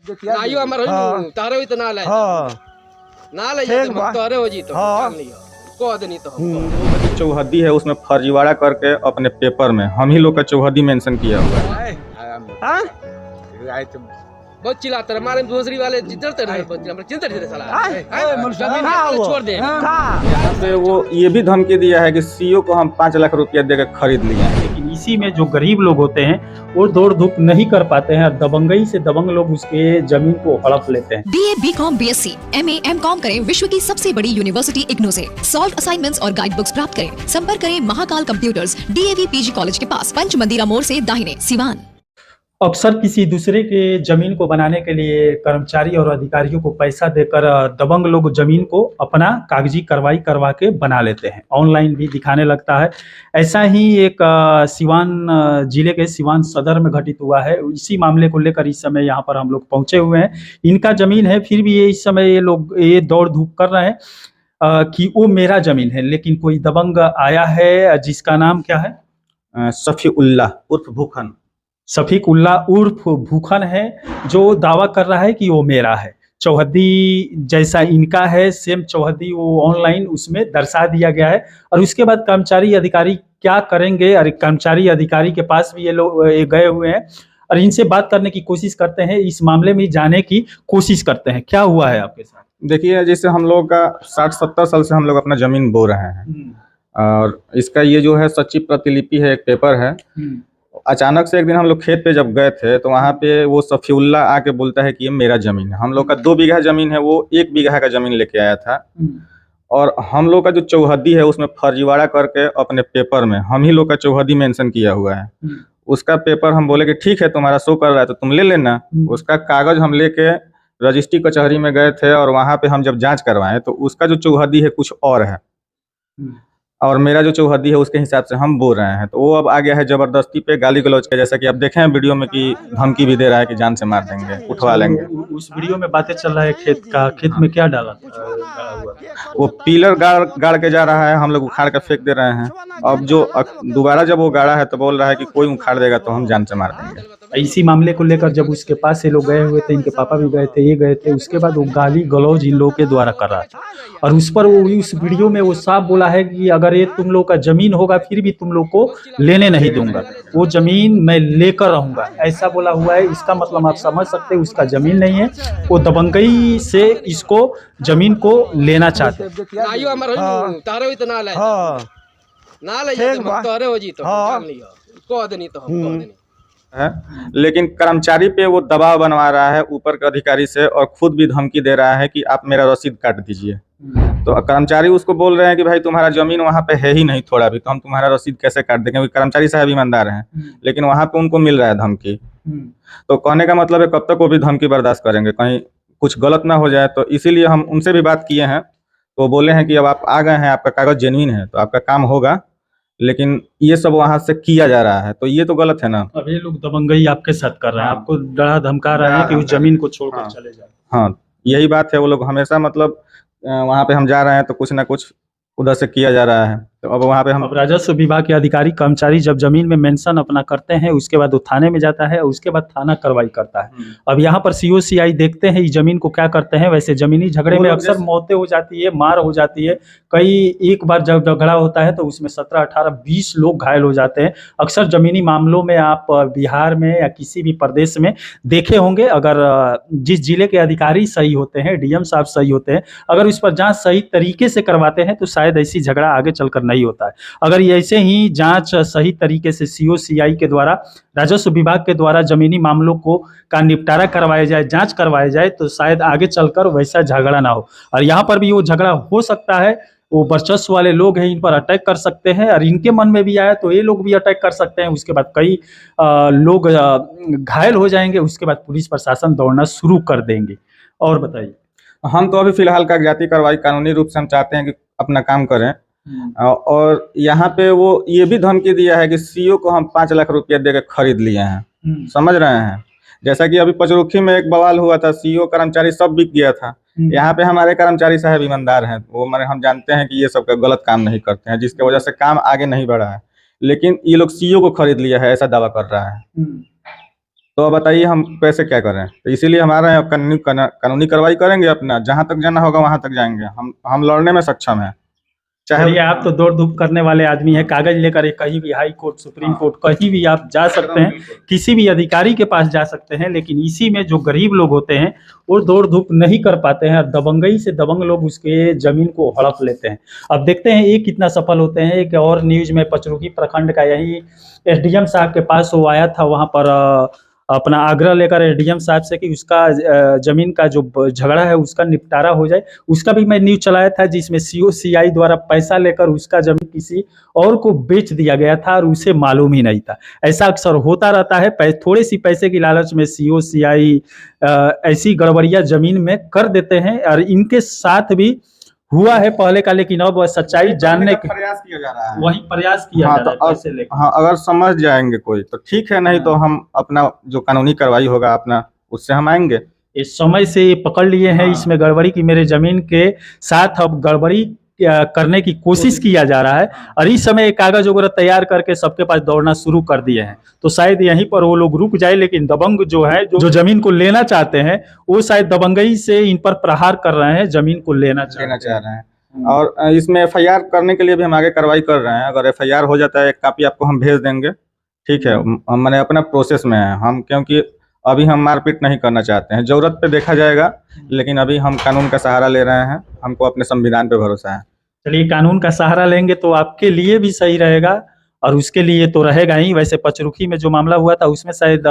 आयु हमर होई तारे होई त ना ले ना ले तो तारे हो जी तो को देनी तो हम चौहद्दी है उसमें फर्जीवाड़ा करके अपने पेपर में हम ही लोग का चौहद्दी मेंशन किया हुआ है। बहुत चिल्लाते रहे हमारे दूसरी वाले डरते रहे चिंता थे साला छोड़ दे। यहाँ पे वो ये भी धमकी दिया है कि सीओ को हम 5 लाख रुपया देकर खरीद लिए हैं। लेकिन इसी में जो गरीब लोग होते हैं वो दौड़ धूप नहीं कर पाते हैं और दबंगई से दबंग लोग उसके जमीन को हड़प लेते हैं। BA, BCom, BSc, MA, MCom करें विश्व की सबसे बड़ी यूनिवर्सिटी इग्नू से। सॉल्व असाइनमेंट्स और गाइड बुक्स प्राप्त करें। संपर्क करें Mahakal computers, DAV PG college के पास, पंच मंदिरा मोड़ से दाहिने, सिवान। अक्सर किसी दूसरे के जमीन को बनाने के लिए कर्मचारी और अधिकारियों को पैसा देकर दबंग लोग जमीन को अपना कागजी कार्रवाई करवा के बना लेते हैं, ऑनलाइन भी दिखाने लगता है। ऐसा ही एक सिवान जिले के सिवान सदर में घटित हुआ है। इसी मामले को लेकर इस समय यहाँ पर हम लोग पहुंचे हुए हैं। इनका जमीन है, फिर भी ये इस समय ये लोग ये दौड़ धूप कर रहे हैं कि वो मेरा जमीन है। लेकिन कोई दबंग आया है जिसका नाम क्या है, सफीउल्लाह उर्फ भूखन, सफीकुल्लाह उर्फ भूखन है, जो दावा कर रहा है कि वो मेरा है। चौहद्दी जैसा इनका है सेम चौहद्दी वो ऑनलाइन उसमें दर्शा दिया गया है। और उसके बाद कर्मचारी अधिकारी क्या करेंगे, और कर्मचारी अधिकारी के पास भी ये लोग गए हुए हैं और इनसे बात करने की कोशिश करते हैं, इस मामले में जाने की कोशिश करते हैं। क्या हुआ है आपके साथ? देखिए, जैसे हम लोग का 60-70 साल से हम लोग अपना जमीन बो रहे हैं और इसका ये जो है सच्ची प्रतिलिपि है, एक पेपर है। अचानक से एक दिन हम लोग खेत पे जब गए थे तो वहाँ पे वो सफीउल्लाह आके बोलता है कि ये मेरा जमीन है। हम लोग का 2 बीघा जमीन है, वो 1 बीघा का जमीन लेके आया था और हम लोग का जो चौहद्दी है उसमें फर्जीवाड़ा करके अपने पेपर में हम ही लोग का चौहद्दी मेंशन किया हुआ है। उसका पेपर हम बोले कि ठीक है तुम्हारा शो कर रहा है तो तुम ले लेना। उसका कागज हम लेके रजिस्ट्री कचहरी में गए थे और वहाँ पे हम जब जाँच करवाएं तो उसका जो चौहद्दी है कुछ और है और मेरा जो चौहद्दी है उसके हिसाब से हम बोल रहे हैं। तो वो अब आ गया है जबरदस्ती पे, गाली गलौज के, जैसा कि आप देखे हैं वीडियो में कि धमकी भी दे रहा है कि जान से मार देंगे, उठवा लेंगे। उस वीडियो में बातें चल रहा है खेत का, खेत में क्या डाला वो पिलर गाड़ के जा रहा है, हम लोग उखाड़ के फेंक दे रहे हैं। अब जो दोबारा जब वो गाड़ा है तो बोल रहा है कि कोई उखाड़ देगा तो हम जान से मार देंगे। इसी मामले को लेकर जब उसके पास से लोग गए हुए थे, इनके पापा भी गए थे, ये गए थे, उसके बाद वो गाली गलौज इन लोगों के द्वारा कर रहा था और उस पर वो उस वीडियो में वो साफ बोला है कि अगर ये तुम लोग का जमीन होगा फिर भी तुम लोग को लेने नहीं दूंगा, वो जमीन मैं लेकर रहूंगा, ऐसा बोला हुआ है। इसका मतलब आप समझ सकते हैं उसका जमीन नहीं है, वो दबंगई से इसको जमीन को लेना चाहते हैं। आयु हमर होई तारे होई त ना ले ना ले तो तारे हो जी तो को देनी तो हम को देनी है। लेकिन कर्मचारी पे वो दबाव बनवा रहा है ऊपर के अधिकारी से और खुद भी धमकी दे रहा है कि आप मेरा रसीद काट दीजिए। तो कर्मचारी उसको बोल रहे हैं कि भाई तुम्हारा जमीन वहाँ पे है ही नहीं थोड़ा भी, तो हम तुम्हारा रसीद कैसे काट दें, क्योंकि कर्मचारी साहब ईमानदार हैं। लेकिन वहाँ पे उनको मिल रहा है धमकी। तो कहने का मतलब है कब तक वो भी धमकी बर्दाश्त करेंगे, कहीं कुछ गलत ना हो जाए। तो इसीलिए हम उनसे भी बात किए हैं, तो बोले हैं कि अब आप आ गए हैं, आपका कागज जेन्युइन है तो आपका काम होगा, लेकिन ये सब वहां से किया जा रहा है तो ये तो गलत है ना। अब ये लोग दबंगई आपके साथ कर रहे हैं, आपको डरा धमका रहे हैं कि उस जमीन को छोड़कर चले जाए। हाँ, यही बात है। वो लोग हमेशा मतलब वहां पे हम जा रहे हैं तो कुछ ना कुछ उधर से किया जा रहा है। तो अब वहाँ पे हम राजस्व विभाग के अधिकारी कर्मचारी जब जमीन में मेंशन अपना करते हैं उसके बाद वो थाने में जाता है और उसके बाद थाना कार्रवाई करता है। अब यहाँ पर COCI देखते हैं इस जमीन को क्या करते हैं। वैसे जमीनी झगड़े में अक्सर मौतें हो जाती है, मार हो जाती है। एक बार जब झगड़ा होता है तो उसमें 17, 18, 20 लोग घायल हो जाते हैं। अक्सर जमीनी मामलों में आप बिहार में या किसी भी प्रदेश में देखे होंगे, अगर जिस जिले के अधिकारी सही होते हैं, DM साहब सही होते हैं, अगर उस पर जाँच सही तरीके से करवाते हैं तो शायद ऐसी झगड़ा आगे चलकर नहीं होता है। अगर ऐसे ही जांच सही तरीके से COCI के द्वारा, राजस्व विभाग के द्वारा जमीनी मामलों को का निपटारा करवाया जाए, जांच करवाया जाए तो शायद आगे चलकर वैसा झगड़ा ना हो। और यहाँ पर भी वो झगड़ा हो सकता है, वो वर्चस्व वाले लोग हैं, इन पर अटैक कर सकते हैं और इनके मन में भी आया तो ये लोग भी अटैक कर सकते हैं। उसके बाद कई लोग घायल हो जाएंगे, उसके बाद पुलिस प्रशासन दौड़ना शुरू कर देंगे। और बताइए। हम तो अभी फिलहाल कागजाती कार्रवाई कानूनी रूप से हम चाहते हैं कि अपना काम करें और यहाँ पे वो ये भी धमकी दिया है कि सीओ को हम 5 लाख रुपया देकर खरीद लिए हैं। समझ रहे हैं, जैसा कि अभी पचरुखी में एक बवाल हुआ था, सीओ कर्मचारी सब बिक गया था। यहाँ पे हमारे कर्मचारी साहब ईमानदार हैं, वो हम जानते हैं कि ये सब का गलत काम नहीं करते हैं, जिसकी वजह से काम आगे नहीं बढ़ा है। लेकिन ये लोग सीओ को खरीद लिया है ऐसा दावा कर रहा है। तो अब बताइए हम कैसे क्या करें। तो इसीलिए हमारा कानूनी कार्रवाई करेंगे, अपना जहाँ तक जाना होगा वहाँ तक जाएंगे। हम लड़ने में सक्षम हैं। चलिए, आप तो दौड़ धूप करने वाले आदमी हैं, कागज लेकर कहीं भी हाई कोर्ट, सुप्रीम कोर्ट, कहीं भी आप जा सकते हैं, किसी भी अधिकारी के पास जा सकते हैं। लेकिन इसी में जो गरीब लोग होते हैं वो दौड़ धूप नहीं कर पाते हैं और दबंगई से दबंग लोग उसके जमीन को हड़प लेते हैं। अब देखते हैं ये कितना सफल होते हैं। एक और न्यूज में पचरुखी प्रखंड का यही एसडीएम साहब के पास वो आया था, वहाँ पर अपना आग्रह लेकर एसडीएम साहब से कि उसका जमीन का जो झगड़ा है उसका निपटारा हो जाए। उसका भी मैं न्यूज चलाया था, जिसमें सीओसीआई द्वारा पैसा लेकर उसका जमीन किसी और को बेच दिया गया था और उसे मालूम ही नहीं था। ऐसा अक्सर होता रहता है, थोड़े सी पैसे की लालच में सीओसीआई ऐसी गड़बड़ियां जमीन में कर देते हैं और इनके साथ भी हुआ है पहले का। लेकिन अब सच्चाई जानने का प्रयास किया जा रहा है, वही प्रयास किया जा रहा है पैसे लेकर। हाँ, अगर समझ जाएंगे कोई तो ठीक है, नहीं तो हम अपना जो कानूनी कार्रवाई होगा अपना उससे हम आएंगे। इस समय से ये पकड़ लिए हैं इसमें गड़बड़ी की, मेरे जमीन के साथ अब गड़बड़ी करने की कोशिश किया जा रहा है और इस समय कागज वगैरह तैयार करके सबके पास दौड़ना शुरू कर दिए हैं। तो शायद यहीं पर वो लोग रुक जाए, लेकिन दबंग जो है जो जमीन को लेना चाहते हैं वो शायद दबंगई से इन पर प्रहार कर रहे हैं, जमीन को लेना चाह रहे हैं। और इसमें एफआईआर करने के लिए भी हम आगे कार्रवाई कर रहे हैं। अगर एफआईआर हो जाता है, एक कॉपी आपको हम भेज देंगे, ठीक है। मैंने अपना प्रोसेस में है हम, क्योंकि अभी हम मारपीट नहीं करना चाहते हैं, जरूरत पे देखा जाएगा, लेकिन अभी हम कानून का सहारा ले रहे हैं। हमको अपने संविधान पे भरोसा है। चलिए, कानून का सहारा लेंगे तो आपके लिए भी सही रहेगा और उसके लिए तो रहेगा ही। वैसे पचरुखी में जो मामला हुआ था उसमें शायद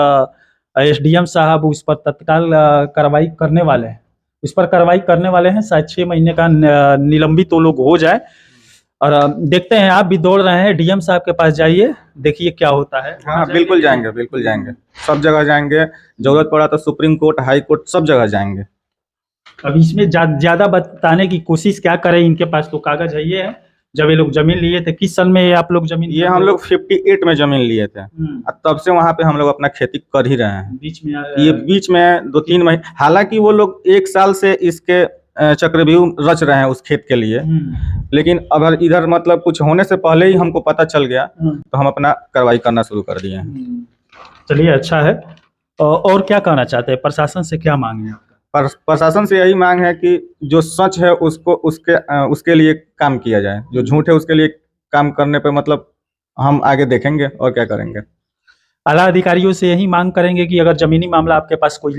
एसडीएम साहब उस पर तत्काल कार्रवाई करने वाले हैं, उस पर कार्रवाई करने वाले हैं। शायद 6 महीने का निलंबित वो लोग हो जाए। और देखते हैं, आप भी दौड़ रहे हैं, डीएम साहब के पास जाइए, देखिए क्या होता है। हाँ, बिल्कुल जाएंगे, बिल्कुल जाएंगे, सब जगह जाएंगे। जरूरत पड़ा तो सुप्रीम कोर्ट, हाई कोर्ट, सब जगह जाएंगे। अब इसमें ज्यादा बताने की कोशिश क्या करें, इनके पास तो कागज है। ये है, जब ये लोग जमीन लिए थे, किस सन में आप लोग जमीन? ये हम लोग 58 में जमीन लिए थे, तब से वहाँ पे हम लोग अपना खेती कर ही रहे हैं। बीच में 2-3 महीने, हालांकि वो लोग 1 साल से इसके चक्रव्यूह रच रहे हैं उस खेत के लिए, लेकिन अब इधर मतलब कुछ होने से पहले ही हमको पता चल गया, तो हम अपना कार्रवाई करना शुरू कर दिए हैं। चलिए, अच्छा है। और क्या कहना चाहते हैं, प्रशासन से क्या मांग है? प्रशासन से यही मांग है कि जो सच है उसको उसके लिए काम किया जाए, जो झूठ है उसके लिए काम करने पे मतलब हम आगे देखेंगे और क्या करेंगे। आला अधिकारियों से यही मांग करेंगे कि अगर जमीनी मामला आपके पास कोई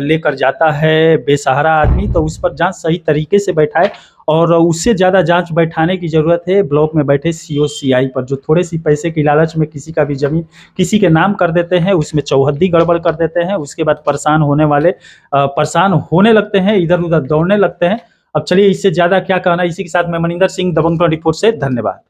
लेकर जाता है बेसहारा आदमी, तो उस पर जांच सही तरीके से बैठाए और उससे ज़्यादा जांच बैठाने की ज़रूरत है ब्लॉक में बैठे सीओसीआई पर, जो थोड़े सी पैसे की लालच में किसी का भी जमीन किसी के नाम कर देते हैं, उसमें चौहद्दी गड़बड़ कर देते हैं। उसके बाद परेशान होने लगते हैं, इधर उधर दौड़ने लगते हैं। अब चलिए, इससे ज़्यादा क्या कहना। इसी के साथ मैं मनिंदर सिंह, दबंग 24 से, धन्यवाद।